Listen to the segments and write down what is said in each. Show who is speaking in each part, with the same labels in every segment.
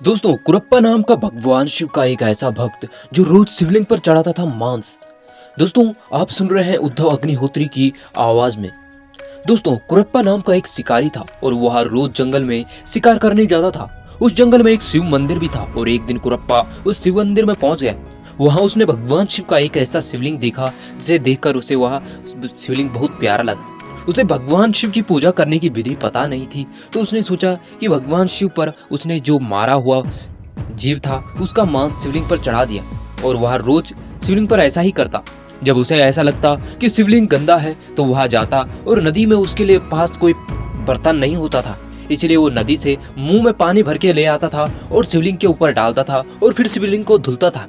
Speaker 1: दोस्तों, कुरप्पा नाम का भगवान शिव का एक ऐसा भक्त जो रोज शिवलिंग पर चढ़ाता था मांस। दोस्तों, आप सुन रहे हैं उद्धव अग्निहोत्री की आवाज में। दोस्तों, कुरप्पा नाम का एक शिकारी था और वह रोज जंगल में शिकार करने जाता था। उस जंगल में एक शिव मंदिर भी था और एक दिन कुरप्पा उस शिव मंदिर में पहुंच गया। वहां उसने भगवान शिव का एक ऐसा शिवलिंग देखा जिसे देखकर उसे वह शिवलिंग बहुत प्यारा लगा। उसे भगवान शिव की पूजा करने की विधि पता नहीं थी, तो उसने सोचा कि भगवान शिव पर उसने जो मारा हुआ जीव था उसका मांस शिवलिंग पर चढ़ा दिया और वह रोज शिवलिंग पर ऐसा ही करता। जब उसे ऐसा लगता कि शिवलिंग गंदा है तो वह जाता और नदी में उसके लिए पास कोई बर्तन नहीं होता था, इसलिए वो नदी से मुंह में पानी भर के ले आता था और शिवलिंग के ऊपर डालता था और फिर शिवलिंग को धुलता था।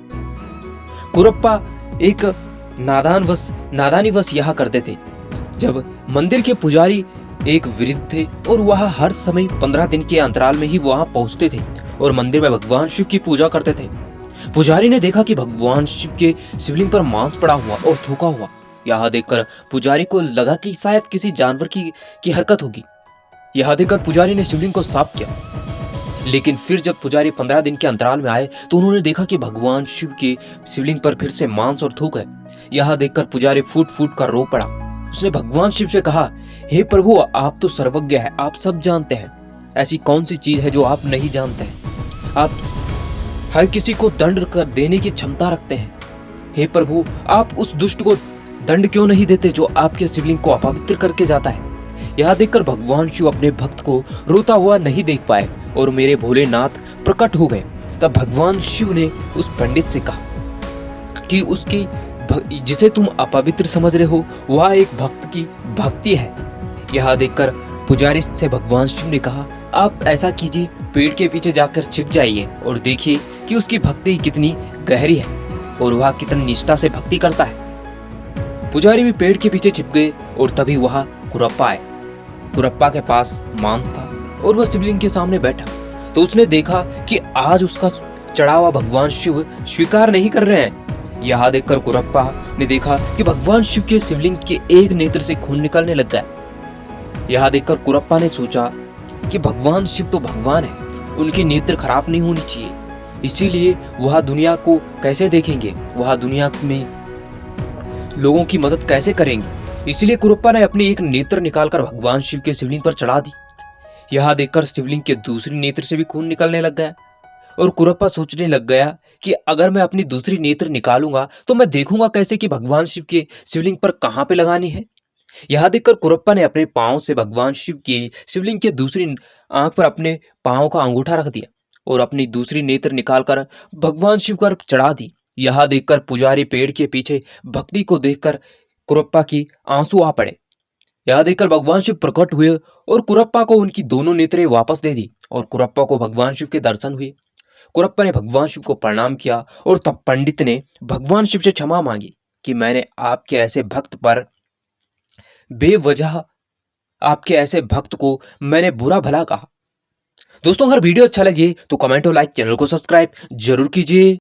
Speaker 1: कुरप्पा एक नादानीवश यह करते थे। जब मंदिर के पुजारी एक वृद्ध थे और वह हर समय 15 दिन के अंतराल में ही वहां पहुंचते थे और मंदिर में भगवान शिव की पूजा करते थे। पुजारी ने देखा कि भगवान शिव के शिवलिंग पर मांस पड़ा हुआ और थूका हुआ। यह देखकर पुजारी को लगा कि शायद किसी जानवर की हरकत होगी। यह देखकर पुजारी ने शिवलिंग को साफ किया, लेकिन फिर जब पुजारी 15 दिन के अंतराल में आए तो उन्होंने देखा कि भगवान शिव के शिवलिंग पर फिर से मांस और थूक है। यह देखकर पुजारी फूट फूट कर रो पड़ा। उसने भगवान शिव से कहा, हे प्रभु, आप तो सर्वज्ञ है, आप सब जानते हैं। ऐसी कौन सी चीज है जो आप नहीं जानते हैं? आप हर किसी को दंड कर देने की क्षमता रखते हैं। हे प्रभु, आप उस दुष्ट को दंड क्यों नहीं देते जो आपके शिवलिंग को अपवित्र करके जाता है? यह देखकर भगवान शिव अपने भक्त को रोता हुआ नहीं देख पाए और मेरे भोलेनाथ प्रकट हो गए। तब भगवान शिव ने उस पंडित से कहा कि उसकी जिसे तुम अपवित्र समझ रहे हो वह एक भक्त की भक्ति है। यह देखकर पुजारी से भगवान शिव ने कहा, आप ऐसा कीजिए, पेड़ के पीछे जाकर छिप जाइए और देखिए कि उसकी भक्ति कितनी गहरी है और वह कितनी निष्ठा से भक्ति करता है। पुजारी भी पेड़ के पीछे छिप गए और तभी वह कुरप्पा आए। कुरप्पा के पास मांस था और वह शिवलिंग के सामने बैठा तो उसने देखा कि आज उसका चढ़ा हुआ भगवान शिव स्वीकार नहीं कर रहे हैं। यह देखकर कुरप्पा ने देखा कि भगवान शिव के शिवलिंग के एक नेत्र से खून निकलने लग गया। यह देखकर कुरप्पा ने सोचा कि भगवान शिव तो भगवान है, उनकी नेत्र खराब नहीं होनी चाहिए, इसीलिए वह दुनिया को कैसे देखेंगे, वह दुनिया में लोगों की मदद कैसे करेंगे। इसलिए कुरप्पा ने अपनी एक नेत्र निकालकर भगवान शिव के शिवलिंग पर चढ़ा दी। यह देखकर शिवलिंग के दूसरी नेत्र से भी खून निकलने लग गया और कुरप्पा सोचने लग गया कि अगर मैं अपनी दूसरी नेत्र निकालूंगा तो मैं देखूंगा कैसे कि भगवान शिव के शिवलिंग पर कहां पे लगानी है। यह देखकर कुरप्पा ने अपने पांव से भगवान शिव के शिवलिंग के दूसरी आंख पर अपने पांव का अंगूठा रख दिया और अपनी दूसरी नेत्र निकालकर भगवान शिव पर चढ़ा दी। यह देखकर पुजारी पेड़ के पीछे भक्ति को देखकर कुरप्पा की आंसू आ पड़े। यह देखकर भगवान शिव प्रकट हुए और कुरप्पा को उनकी दोनों नेत्रें वापस दे दी और कुरप्पा को भगवान शिव के दर्शन हुए। कुरप्पा ने भगवान शिव को प्रणाम किया और तब पंडित ने भगवान शिव से क्षमा मांगी कि मैंने आपके ऐसे भक्त पर बेवजह आपके ऐसे भक्त को मैंने बुरा भला कहा। दोस्तों, अगर वीडियो अच्छा लगे तो कमेंट और लाइक, चैनल को सब्सक्राइब जरूर कीजिए।